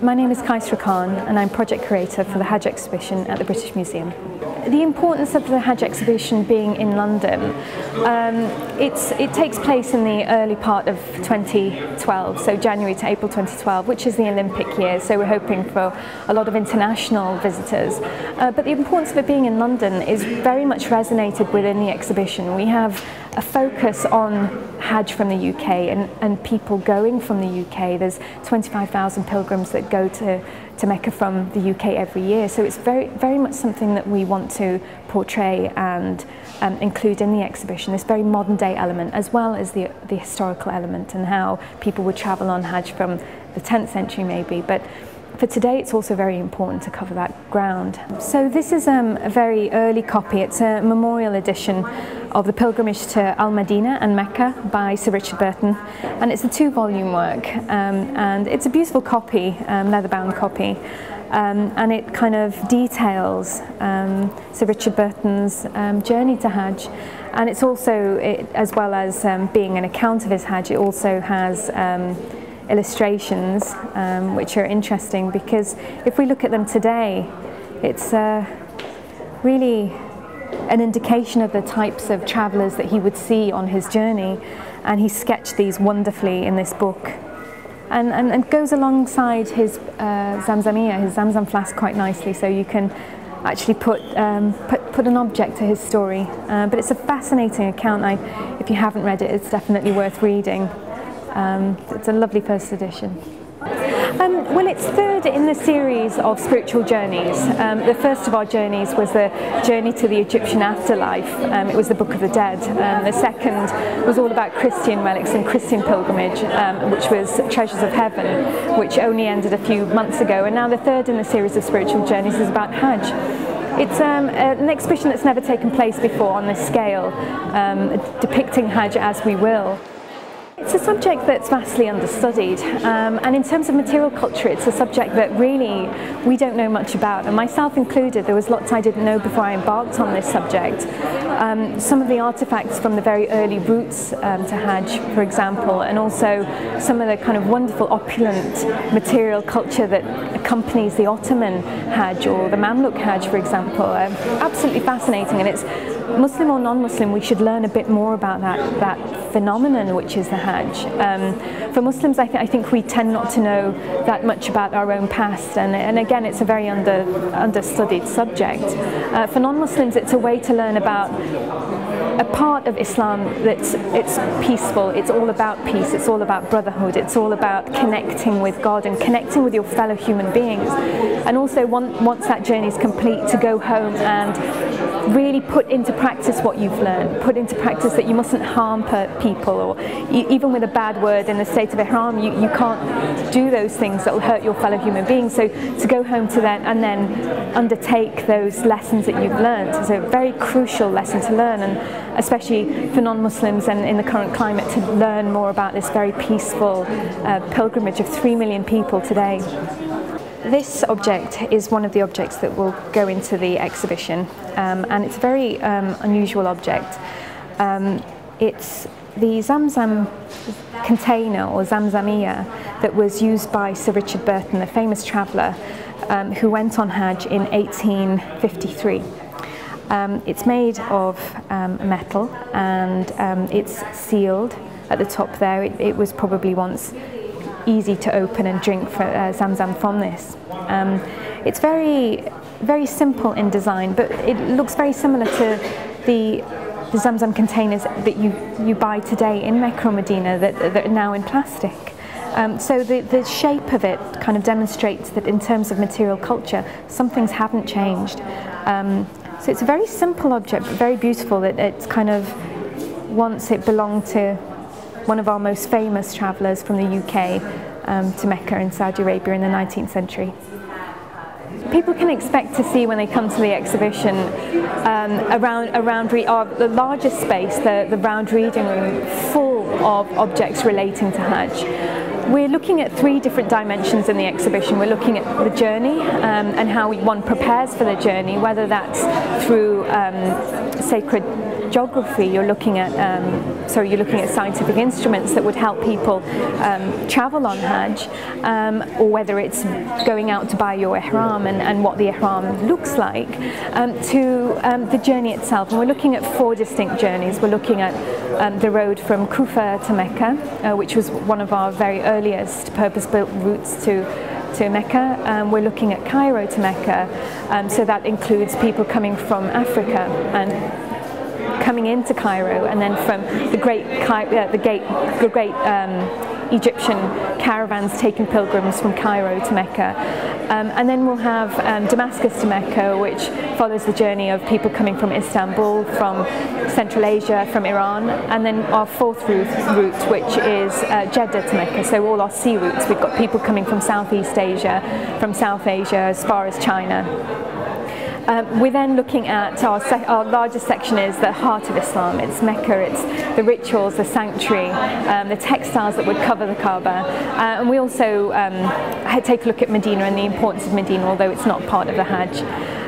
My name is Kaisra Khan and I'm project creator for the Hajj exhibition at the British Museum. The importance of the Hajj exhibition being in London, it takes place in the early part of 2012, so January to April 2012, which is the Olympic year, so we're hoping for a lot of international visitors. But the importance of it being in London is very much resonated within the exhibition. We have a focus on Hajj from the UK and people going from the UK. There's 25,000 pilgrims that go to Mecca from the UK every year, so it's very much something that we want to portray and include in the exhibition, this very modern day element as well as the historical element and how people would travel on Hajj from the 10th century maybe. But for today it's also very important to cover that ground. So this is a very early copy. It's a memorial edition of the pilgrimage to Al-Madinah and Mecca by Sir Richard Burton, and it's a 2-volume work, and it's a beautiful copy, leather-bound copy, and it kind of details Sir Richard Burton's journey to Hajj, and it's also, as well as being an account of his Hajj, it also has illustrations which are interesting, because if we look at them today, it's really an indication of the types of travellers that he would see on his journey, and he sketched these wonderfully in this book, and goes alongside his Zamzamiyya, his Zamzam flask, quite nicely, so you can actually put an object to his story. But it's a fascinating account. If you haven't read it, it's definitely worth reading. It's a lovely first edition. Well, it's third in the series of spiritual journeys. The first of our journeys was the journey to the Egyptian afterlife. It was the Book of the Dead. The second was all about Christian relics and Christian pilgrimage, which was Treasures of Heaven, which only ended a few months ago. And now the third in the series of spiritual journeys is about Hajj. It's an exhibition that's never taken place before on this scale, depicting Hajj as we will. It's a subject that's vastly understudied, and in terms of material culture, it's a subject that really we don't know much about, and myself included. There was lots I didn't know before I embarked on this subject. Some of the artifacts from the very early routes to Hajj, for example, and also some of the kind of wonderful opulent material culture that accompanies the Ottoman Hajj or the Mamluk Hajj, for example, absolutely fascinating. And it's Muslim or non-Muslim, we should learn a bit more about that phenomenon which is the Hajj. For Muslims, I think we tend not to know that much about our own past, and again, it's a very understudied subject. For non-Muslims, it's a way to learn about a part of Islam that's peaceful. It's all about peace, it's all about brotherhood, it's all about connecting with God and connecting with your fellow human beings. And also, once that journey is complete, to go home and really put into practice what you've learned, put into practice that you mustn't harm people, or even with a bad word in the state of ihram, you can't do those things that will hurt your fellow human beings. So to go home to that and then undertake those lessons that you've learned is a very crucial lesson to learn, and especially for non-Muslims and in the current climate, to learn more about this very peaceful pilgrimage of 3 million people today. This object is one of the objects that will go into the exhibition, and it's a very unusual object. It's the Zamzam container, or Zamzamiyya, that was used by Sir Richard Burton, the famous traveller who went on Hajj in 1853. It's made of metal, and it's sealed at the top there. It was probably once easy to open and drink for Zamzam from this. It's very simple in design, but it looks very similar to the Zamzam containers that you buy today in Mecca or Medina that are now in plastic. So the shape of it kind of demonstrates that in terms of material culture, some things haven't changed. So it's a very simple object, but very beautiful. It's kind of, once it belonged to one of our most famous travellers from the UK to Mecca and Saudi Arabia in the 19th century. People can expect to see, when they come to the exhibition, the largest space, the round reading room, full of objects relating to Hajj. We're looking at 3 different dimensions in the exhibition. We're looking at the journey and how one prepares for the journey, whether that's through sacred geography, you're looking at scientific instruments that would help people travel on Hajj, or whether it's going out to buy your ihram and what the ihram looks like, to the journey itself. And we're looking at 4 distinct journeys. We're looking at the road from Kufa to Mecca, which was one of our very earliest purpose-built routes to Mecca. We're looking at Cairo to Mecca, so that includes people coming from Africa and coming into Cairo, and then from the great Egyptian caravans taking pilgrims from Cairo to Mecca. And then we'll have Damascus to Mecca, which follows the journey of people coming from Istanbul, from Central Asia, from Iran, and then our 4th route, which is Jeddah to Mecca. So all our sea routes, we've got people coming from Southeast Asia, from South Asia, as far as China. We're then looking at our largest section is the heart of Islam. It's Mecca, it's the rituals, the sanctuary, the textiles that would cover the Kaaba. And we also take a look at Medina and the importance of Medina, although it's not part of the Hajj.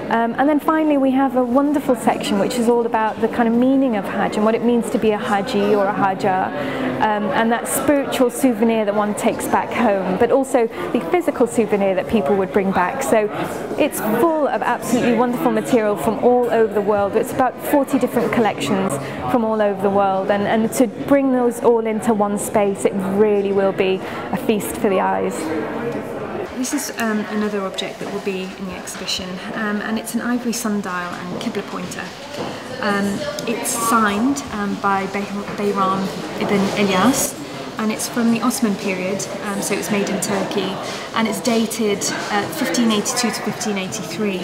And then finally we have a wonderful section which is all about the kind of meaning of Hajj and what it means to be a Haji or a Hajjah, and that spiritual souvenir that one takes back home, but also the physical souvenir that people would bring back. So it's full of absolutely wonderful material from all over the world. It's about 40 different collections from all over the world, and to bring those all into one space, it really will be a feast for the eyes. This is another object that will be in the exhibition, and it's an ivory sundial and Qibla pointer. It's signed by Bayram ibn Ilyas, and it's from the Ottoman period, so it was made in Turkey, and it's dated 1582 to 1583.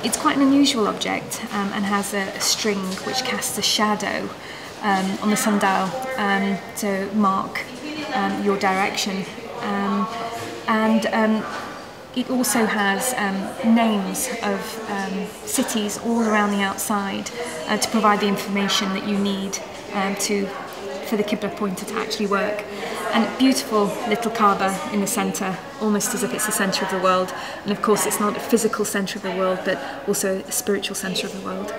It's quite an unusual object and has a string which casts a shadow on the sundial to mark your direction. And it also has names of cities all around the outside to provide the information that you need for the Qibla pointer to actually work. And beautiful little Kaaba in the centre, almost as if it's the centre of the world. And of course it's not a physical centre of the world, but also a spiritual centre of the world.